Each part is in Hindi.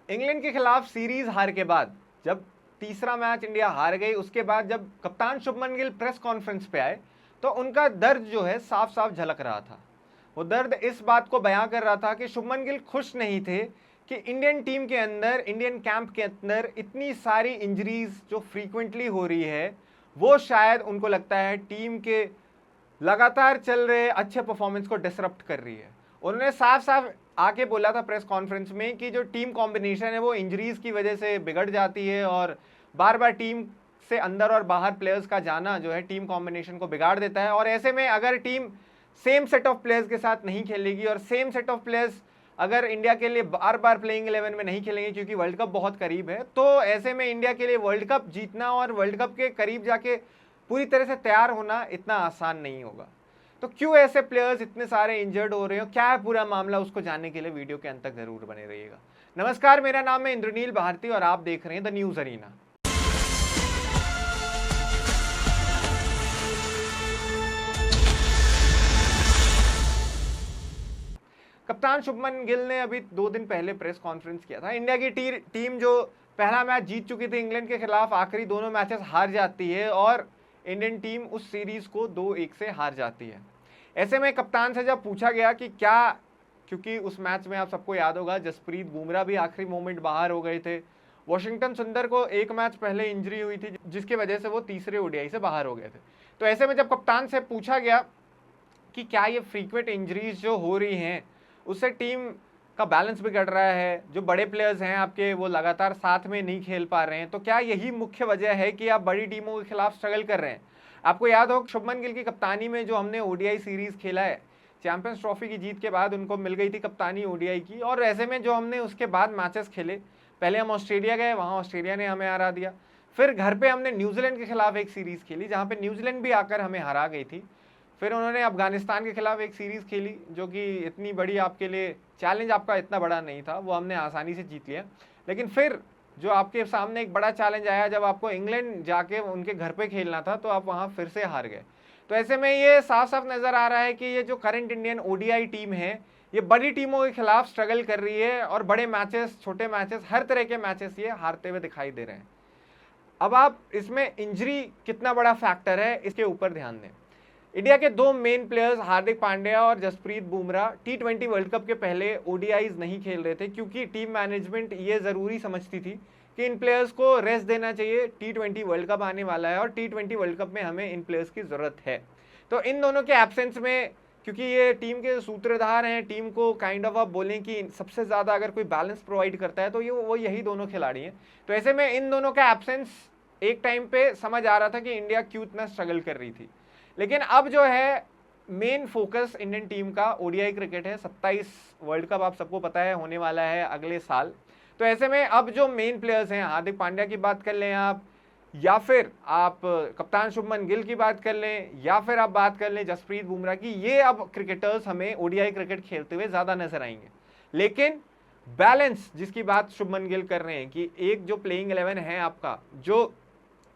इंग्लैंड के खिलाफ सीरीज हार के बाद जब तीसरा मैच इंडिया हार गई, उसके बाद जब कप्तान शुभमन गिल प्रेस कॉन्फ्रेंस पे आए तो उनका दर्द जो है साफ साफ झलक रहा था। वो दर्द इस बात को बयां कर रहा था कि शुभमन गिल खुश नहीं थे कि इंडियन टीम के अंदर, इंडियन कैंप के अंदर इतनी सारी इंजरीज जो फ्रीक्वेंटली हो रही है, वो शायद उनको लगता है टीम के लगातार चल रहे अच्छे परफॉर्मेंस को डिसरप्ट कर रही है। उन्होंने साफ साफ आके बोला था प्रेस कॉन्फ्रेंस में कि जो टीम कॉम्बिनेशन है वो इंजरीज की वजह से बिगड़ जाती है और बार बार टीम से अंदर और बाहर प्लेयर्स का जाना जो है टीम कॉम्बिनेशन को बिगाड़ देता है। और ऐसे में अगर team same set of players के साथ नहीं खेलेगी और सेम सेट ऑफ प्लेयर्स अगर इंडिया के लिए बार बार प्लेइंग 11 में नहीं खेलेंगे, क्योंकि वर्ल्ड कप बहुत करीब है, तो ऐसे में इंडिया के लिए वर्ल्ड कप जीतना और वर्ल्ड कप के करीब जाके पूरी तरह से तैयार होना इतना आसान नहीं होगा। तो क्यों ऐसे प्लेयर्स इतने सारे इंजर्ड हो रहे हो, क्या है पूरा मामला, उसको जानने के लिए वीडियो के अंत तक जरूर बने रहिएगा। नमस्कार, मेरा नाम है इंद्रनील भारती और आप देख रहे हैं द न्यूज अरीना। कप्तान शुभमन गिल ने अभी 2 दिन पहले प्रेस कॉन्फ्रेंस किया था। इंडिया की टीम जो पहला मैच जीत चुकी थी इंग्लैंड के खिलाफ, आखिरी दोनों मैचेस हार जाती है और इंडियन टीम उस सीरीज को 2-1 से हार जाती है। ऐसे में कप्तान से जब पूछा गया कि क्या, क्योंकि उस मैच में आप सबको याद होगा जसप्रीत बुमराह भी आखिरी मोमेंट बाहर हो गए थे, वॉशिंगटन सुंदर को एक मैच पहले इंजरी हुई थी जिसकी वजह से वो तीसरे ओडीआई से बाहर हो गए थे। तो ऐसे में जब कप्तान से पूछा गया कि क्या ये फ्रीक्वेंट इंजरीज जो हो रही हैं उससे टीम का बैलेंस बिगड़ रहा है, जो बड़े प्लेयर्स हैं आपके वो लगातार साथ में नहीं खेल पा रहे हैं, तो क्या यही मुख्य वजह है कि आप बड़ी टीमों के खिलाफ स्ट्रगल कर रहे हैं। आपको याद हो शुभमन गिल की कप्तानी में जो हमने ओडीआई सीरीज खेला है, चैंपियंस ट्रॉफी की जीत के बाद उनको मिल गई थी कप्तानी ओडीआई की, और ऐसे में जो हमने उसके बाद मैचेस खेले, पहले हम ऑस्ट्रेलिया गए, वहाँ ऑस्ट्रेलिया ने हमें हरा दिया, फिर घर पे हमने न्यूजीलैंड के खिलाफ एक सीरीज खेली जहाँ पे न्यूजीलैंड भी आकर हमें हरा गई थी, फिर उन्होंने अफगानिस्तान के खिलाफ एक सीरीज खेली जो कि इतनी बड़ी आपके लिए चैलेंज आपका इतना बड़ा नहीं था, वो हमने आसानी से जीत लिया। लेकिन फिर जो आपके सामने एक बड़ा चैलेंज आया जब आपको इंग्लैंड जाके उनके घर पे खेलना था, तो आप वहाँ फिर से हार गए। तो ऐसे में ये साफ साफ नज़र आ रहा है कि ये जो करंट इंडियन ओडीआई टीम है ये बड़ी टीमों के खिलाफ स्ट्रगल कर रही है और बड़े मैचेस, छोटे मैचेस, हर तरह के मैचेस ये हारते हुए दिखाई दे रहे हैं। अब आप इसमें इंजरी कितना बड़ा फैक्टर है इसके ऊपर ध्यान दें। इंडिया के 2 मेन प्लेयर्स हार्दिक पांड्या और Jasprit Bumrah T20 world cup के पहले ओडीआईज नहीं खेल रहे थे, क्योंकि टीम मैनेजमेंट ये ज़रूरी समझती थी कि इन प्लेयर्स को रेस्ट देना चाहिए। T20 वर्ल्ड कप आने वाला है और T20 वर्ल्ड कप में हमें इन प्लेयर्स की ज़रूरत है। तो इन दोनों के एब्सेंस में, क्योंकि ये टीम के सूत्रधार हैं, टीम को काइंड ऑफ आप बोलें कि सबसे ज़्यादा अगर कोई बैलेंस प्रोवाइड करता है तो ये वो यही दोनों खिलाड़ी हैं। तो ऐसे में इन दोनों का एब्सेंस एक टाइम पे समझ आ रहा था कि इंडिया क्यों इतना स्ट्रगल कर रही थी। लेकिन अब जो है मेन फोकस इंडियन टीम का ओडीआई क्रिकेट है। 27 वर्ल्ड कप आप सबको पता है होने वाला है अगले साल। तो ऐसे में अब जो मेन प्लेयर्स हैं, हार्दिक पांड्या की बात कर लें आप, या फिर आप कप्तान शुभमन गिल की बात कर लें, या फिर आप बात कर लें जसप्रीत बुमराह की, ये अब क्रिकेटर्स हमें ओडीआई क्रिकेट खेलते हुए ज़्यादा नजर आएंगे। लेकिन बैलेंस जिसकी बात शुभमन गिल कर रहे हैं कि एक जो प्लेइंग 11 है आपका, जो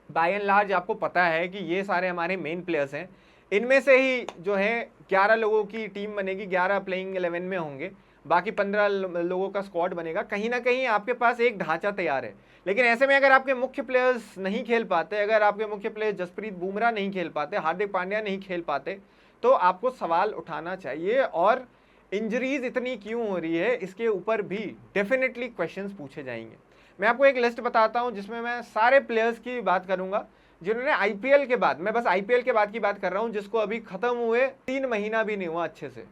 बाय एंड लार्ज आपको पता है कि ये सारे हमारे मेन प्लेयर्स हैं, इनमें से ही जो है 11 लोगों की टीम बनेगी, 11 प्लेइंग 11 में होंगे, बाकी 15 लोगों का स्क्वाड बनेगा। कहीं ना कहीं आपके पास एक ढांचा तैयार है। लेकिन ऐसे में अगर आपके मुख्य प्लेयर्स नहीं खेल पाते, अगर आपके मुख्य प्लेयर्स जसप्रीत बुमराह नहीं खेल पाते, हार्दिक पांड्या नहीं खेल पाते, तो आपको सवाल उठाना चाहिए। और इंजरीज इतनी क्यों हो रही है इसके ऊपर भी डेफिनेटली क्वेश्चंस पूछे जाएंगे। मैं आपको एक लिस्ट बताता हूं जिसमें मैं सारे प्लेयर्स की बात करूंगा जिन्होंने आईपीएल के बाद, मैं बस आईपीएल के बाद की बात कर रहा हूं, जिसको अभी खत्म हुए 3 महीना भी नहीं हुआ अच्छे से,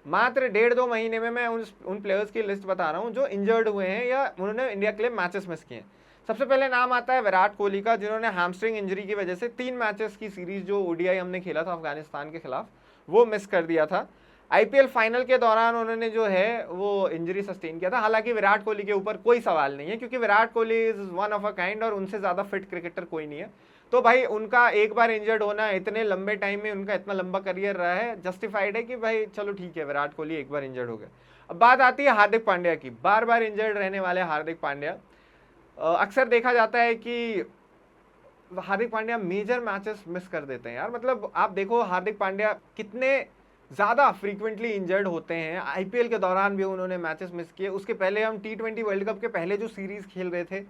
मात्र 1.5-2 महीने में मैं उन प्लेयर्स की लिस्ट बता रहा हूं जो इंजर्ड हुए हैं या उन्होंने इंडिया के लिए मैचेस मिस किए हैं। सबसे पहले नाम आता है विराट कोहली का, जिन्होंने हैमस्ट्रिंग इंजरी की वजह से 3 मैचेस की सीरीज जो ओडीआई हमने खेला था अफगानिस्तान के खिलाफ वो मिस कर दिया था। आईपीएल फाइनल के दौरान उन्होंने जो है वो इंजरी सस्टेन किया था। हालांकि विराट कोहली के ऊपर कोई सवाल नहीं है, क्योंकि Virat Kohli is one of a kind और उनसे ज़्यादा फिट क्रिकेटर कोई नहीं है। तो भाई उनका एक बार इंजर्ड होना, इतने लंबे टाइम में उनका इतना लंबा करियर रहा है, जस्टिफाइड है कि भाई चलो ठीक है विराट कोहली एक बार इंजर्ड हो गए। अब बात आती है हार्दिक पांड्या की। बार बार इंजर्ड रहने वाले हार्दिक पांड्या, अक्सर देखा जाता है कि Hardik Pandya major matches miss कर देते हैं यार। मतलब आप देखो हार्दिक पांड्या कितने ज़्यादा फ्रीक्वेंटली इंजर्ड होते हैं। आईपीएल के दौरान भी उन्होंने मैचेस मिस किए। उसके पहले हम T20 वर्ल्ड कप के पहले जो सीरीज खेल रहे थे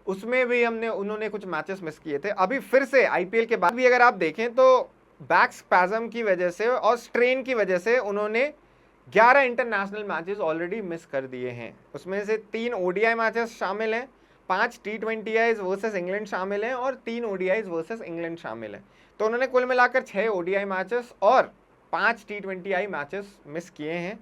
उसमें भी उन्होंने कुछ मैचेस मिस किए थे। अभी फिर से आईपीएल के बाद भी अगर आप देखें तो बैक स्पैज्म की वजह से और स्ट्रेन की वजह से उन्होंने 11 इंटरनेशनल मैचेस ऑलरेडी मिस कर दिए हैं। उसमें से 3 ओडीआई मैचेस शामिल हैं, 5 T20 वर्सेस इंग्लैंड शामिल हैं और 3 ओडीआई वर्सेस इंग्लैंड शामिल हैं। तो उन्होंने कुल मिलाकर 6 ओडीआई मैचेस और 5 T20 मैचेस मिस किए हैं।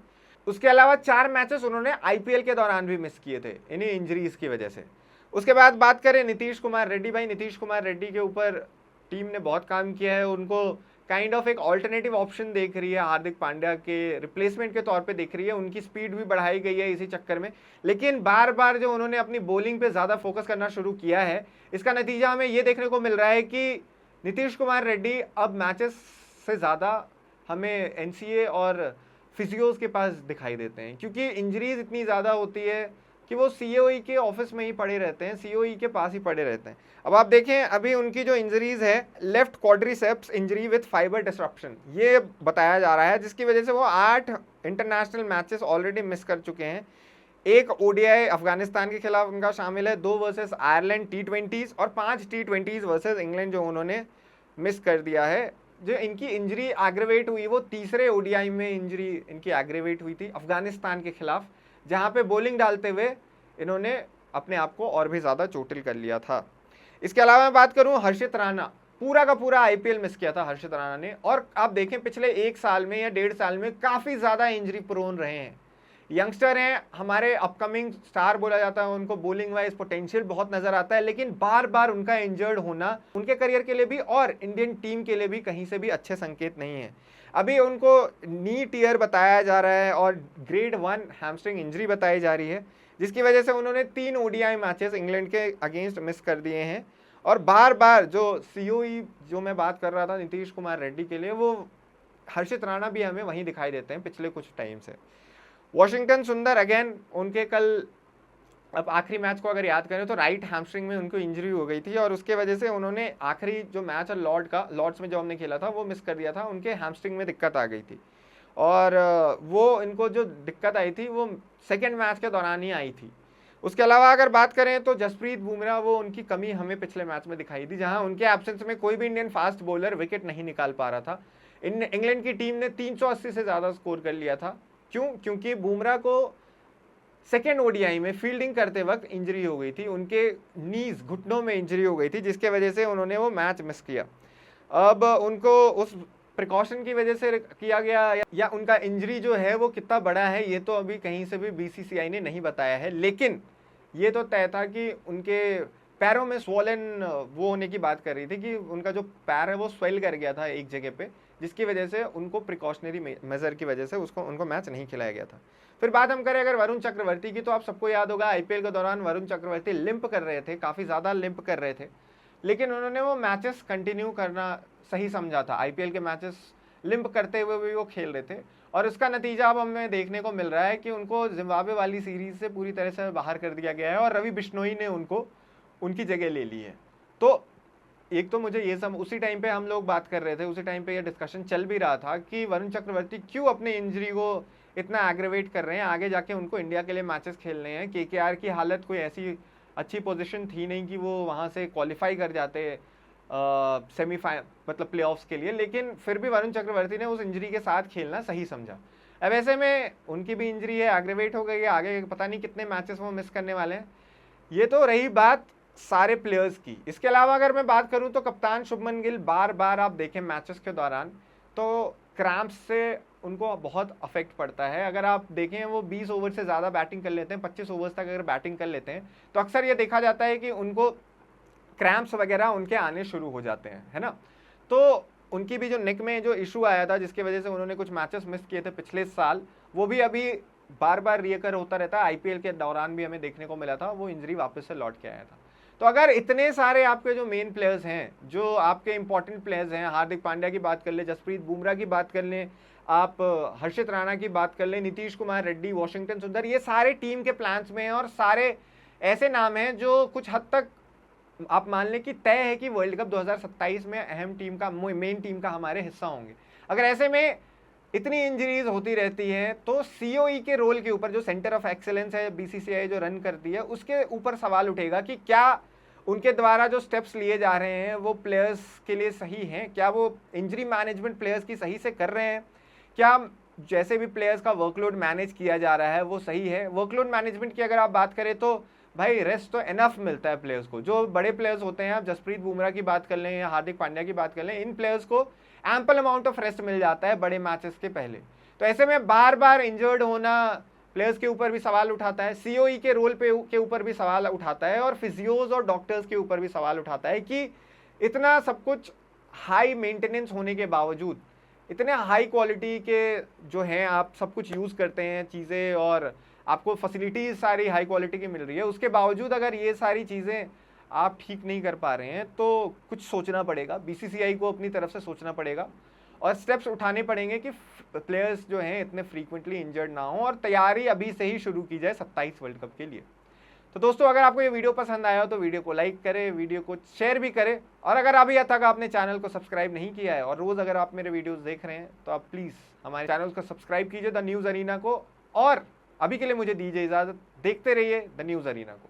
उसके अलावा 4 मैचेस उन्होंने आईपीएल के दौरान भी मिस किए थे इन्हीं इंजरीज की वजह से। उसके बाद बात करें नीतीश कुमार रेड्डी, भाई नीतीश कुमार रेड्डी के ऊपर टीम ने बहुत काम किया है। उनको काइंड ऑफ एक ऑल्टरनेटिव ऑप्शन देख रही है, हार्दिक पांड्या के रिप्लेसमेंट के तौर पे देख रही है। उनकी स्पीड भी बढ़ाई गई है इसी चक्कर में, लेकिन बार बार जो उन्होंने अपनी बॉलिंग पे ज़्यादा फोकस करना शुरू किया है, इसका नतीजा हमें ये देखने को मिल रहा है कि नीतीश कुमार रेड्डी अब मैचेस से ज़्यादा हमें एनसीए और फिजियोज के पास दिखाई देते हैं, क्योंकि इंजरीज इतनी ज़्यादा होती है कि वो सीओई के ऑफिस में ही पड़े रहते हैं, सीओई के पास ही पड़े रहते हैं। अब आप देखें अभी उनकी जो इंजरीज है, left quadriceps injury with fibre disruption, ये बताया जा रहा है, जिसकी वजह से वो 8 इंटरनेशनल मैचेस ऑलरेडी मिस कर चुके हैं। 1 ओडीआई अफगानिस्तान के खिलाफ उनका शामिल है, 2 वर्सेस आयरलैंड T20 और 5 T20 वर्सेस इंग्लैंड जो उन्होंने मिस कर दिया है। जो इनकी इंजरी एग्रेवेट हुई वो तीसरे ओडीआई में इंजरी इनकी एग्रेवेट हुई थी अफगानिस्तान के खिलाफ, जहां पे बॉलिंग डालते हुए इन्होंने अपने आप को और भी ज़्यादा चोटिल कर लिया था। इसके अलावा मैं बात करूं, हर्षित राणा पूरा का पूरा आईपीएल मिस किया था हर्षित राणा ने, और आप देखें पिछले 1 साल में या 1.5 साल में काफ़ी ज़्यादा इंजरी प्रोन रहे हैं। यंगस्टर हैं, हमारे अपकमिंग स्टार बोला जाता है उनको, बॉलिंग वाइज पोटेंशियल बहुत नज़र आता है, लेकिन बार बार उनका इंजर्ड होना उनके करियर के लिए भी और इंडियन टीम के लिए भी कहीं से भी अच्छे संकेत नहीं है। अभी उनको नी टीयर बताया जा रहा है और ग्रेड 1 हैमस्ट्रिंग इंजरी बताई जा रही है, जिसकी वजह से उन्होंने 3 ओडीआई मैचेस इंग्लैंड के अगेंस्ट मिस कर दिए हैं। और बार बार जो सीओई जो मैं बात कर रहा था नीतीश कुमार रेड्डी के लिए, वो हर्षित राणा भी हमें वहीं दिखाई देते हैं पिछले कुछ टाइम से। वॉशिंगटन सुंदर अगेन, उनके कल अब आखिरी मैच को अगर याद करें तो राइट हैमस्ट्रिंग में उनको इंजरी हो गई थी और उसके वजह से उन्होंने आखिरी जो मैच है लॉर्ड्स में जो हमने खेला था वो मिस कर दिया था। उनके हैमस्ट्रिंग में दिक्कत आ गई थी और वो इनको जो दिक्कत आई थी वो सेकेंड मैच के दौरान ही आई थी। उसके अलावा अगर बात करें तो जसप्रीत बुमराह, वो उनकी कमी हमें पिछले मैच में दिखाई दी, जहां उनके एब्सेंस में कोई भी इंडियन फास्ट बॉलर विकेट नहीं निकाल पा रहा था। इंग्लैंड की टीम ने 380 से ज़्यादा स्कोर कर लिया था। क्यों? क्योंकि बुमराह को सेकेंड ओडीआई में फील्डिंग करते वक्त इंजरी हो गई थी, उनके नीज घुटनों में इंजरी हो गई थी, जिसके वजह से उन्होंने वो मैच मिस किया। अब उनको उस प्रिकॉशन की वजह से किया गया या उनका इंजरी जो है वो कितना बड़ा है ये तो अभी कहीं से भी बीसीसीआई ने नहीं बताया है, लेकिन ये तो तय था कि उनके पैरों में स्वॉलन वो होने की बात कर रही थी कि उनका जो पैर है वो स्वेल कर गया था एक जगह पे, जिसकी वजह से उनको प्रिकॉशनरी मेजर की वजह से उनको मैच नहीं खिलाया गया था। फिर बात हम करें अगर वरुण चक्रवर्ती की, तो आप सबको याद होगा आईपीएल के दौरान वरुण चक्रवर्ती लिंप कर रहे थे, काफ़ी ज़्यादा लिंप कर रहे थे, लेकिन उन्होंने वो मैचेस कंटिन्यू करना सही समझा था। आईपीएल के मैचेस लिंप करते हुए भी वो खेल रहे थे और उसका नतीजा अब हमें देखने को मिल रहा है कि उनको जिम्बाब्वे वाली सीरीज से पूरी तरह से बाहर कर दिया गया है और रवि बिश्नोई ने उनको उनकी जगह ले ली है। तो एक तो मुझे ये सब उसी टाइम पे हम लोग बात कर रहे थे, उसी टाइम पे ये डिस्कशन चल भी रहा था कि वरुण चक्रवर्ती क्यों अपने इंजरी को इतना एग्रेवेट कर रहे हैं, आगे जाके उनको इंडिया के लिए मैचेस खेलने हैं। केकेआर की हालत कोई ऐसी अच्छी पोजीशन थी नहीं कि वो वहाँ से क्वालिफाई कर जाते सेमीफाइनल मतलब प्लेऑफ्स के लिए, लेकिन फिर भी वरुण चक्रवर्ती ने उस इंजरी के साथ खेलना सही समझा। अब ऐसे में उनकी भी इंजरी है, एग्रेवेट हो गई है, आगे पता नहीं कितने मैचेस वो मिस करने वाले हैं। ये तो रही बात सारे प्लेयर्स की। इसके अलावा अगर मैं बात करूं तो कप्तान शुभमन गिल बार बार आप देखें मैचेस के दौरान तो क्रैम्प्स से उनको बहुत अफेक्ट पड़ता है। अगर आप देखें वो 20 ओवर से ज़्यादा बैटिंग कर लेते हैं, 25 ओवर्स तक अगर बैटिंग कर लेते हैं तो अक्सर ये देखा जाता है कि उनको क्रैम्प्स वगैरह उनके आने शुरू हो जाते हैं, है ना। तो उनकी भी जो नेक में जो इशू आया था जिसकी वजह से उन्होंने कुछ मैचेस मिस किए थे पिछले साल, वो भी अभी बार बार रिकर होता रहता है। आईपीएल के दौरान भी हमें देखने को मिला था, वो इंजरी वापस से लौट के आया था। तो अगर इतने सारे आपके जो मेन प्लेयर्स हैं, जो आपके इंपॉर्टेंट प्लेयर्स हैं, हार्दिक पांड्या की बात कर ले, जसप्रीत बुमराह की बात कर लें, आप हर्षित राणा की बात कर लें, नीतीश कुमार रेड्डी, वॉशिंगटन सुंदर, ये सारे टीम के प्लान्स में हैं और सारे ऐसे नाम हैं जो कुछ हद तक आप मान लें कि तय है कि वर्ल्ड कप 2027 में अहम टीम का मेन टीम का हमारे हिस्सा होंगे। अगर ऐसे में इतनी इंजरीज होती रहती हैं, तो सीओई के रोल के ऊपर, जो सेंटर ऑफ एक्सेलेंस है बीसीसीआई जो रन करती है, उसके ऊपर सवाल उठेगा कि क्या उनके द्वारा जो स्टेप्स लिए जा रहे हैं वो प्लेयर्स के लिए सही हैं, क्या वो इंजरी मैनेजमेंट प्लेयर्स की सही से कर रहे हैं, क्या जैसे भी प्लेयर्स का वर्कलोड मैनेज किया जा रहा है वो सही है। वर्कलोड मैनेजमेंट की अगर आप बात करें तो भाई रेस्ट तो एनफ मिलता है प्लेयर्स को। जो बड़े प्लेयर्स होते हैं, आप जसप्रीत बुमराह की बात कर लें या हार्दिक पांड्या की बात कर लें, इन प्लेयर्स को एम्पल अमाउंट ऑफ रेस्ट मिल जाता है बड़े मैचेस के पहले। तो ऐसे में बार बार इंजर्ड होना प्लेयर्स के ऊपर भी सवाल उठाता है, सीओई के रोल पे के ऊपर भी सवाल उठाता है, और फिजियोज और डॉक्टर्स के ऊपर भी सवाल उठाता है कि इतना सब कुछ हाई मेंटेनेंस होने के बावजूद, इतने हाई क्वालिटी के जो हैं आप सब कुछ यूज़ करते हैं चीज़ें, और आपको फैसिलिटीज़ सारी हाई क्वालिटी की मिल रही है, उसके बावजूद अगर ये सारी चीज़ें आप ठीक नहीं कर पा रहे हैं तो कुछ सोचना पड़ेगा, बीसीसीआई को अपनी तरफ से सोचना पड़ेगा और स्टेप्स उठाने पड़ेंगे कि प्लेयर्स जो हैं इतने फ्रीक्वेंटली इंजर्ड ना हो, और तैयारी अभी से ही शुरू की जाए 27 वर्ल्ड कप के लिए। तो दोस्तों, अगर आपको ये वीडियो पसंद आया हो तो वीडियो को लाइक करें, वीडियो को शेयर भी करें, और अगर अभी तक आपने चैनल को सब्सक्राइब नहीं किया है और रोज़ अगर आप मेरे वीडियोस देख रहे हैं तो आप प्लीज़ हमारे चैनल को सब्सक्राइब कीजिए द न्यूज़ अरीना को, और अभी के लिए मुझे दीजिए इजाज़त। देखते रहिए द न्यूज़ अरीना को।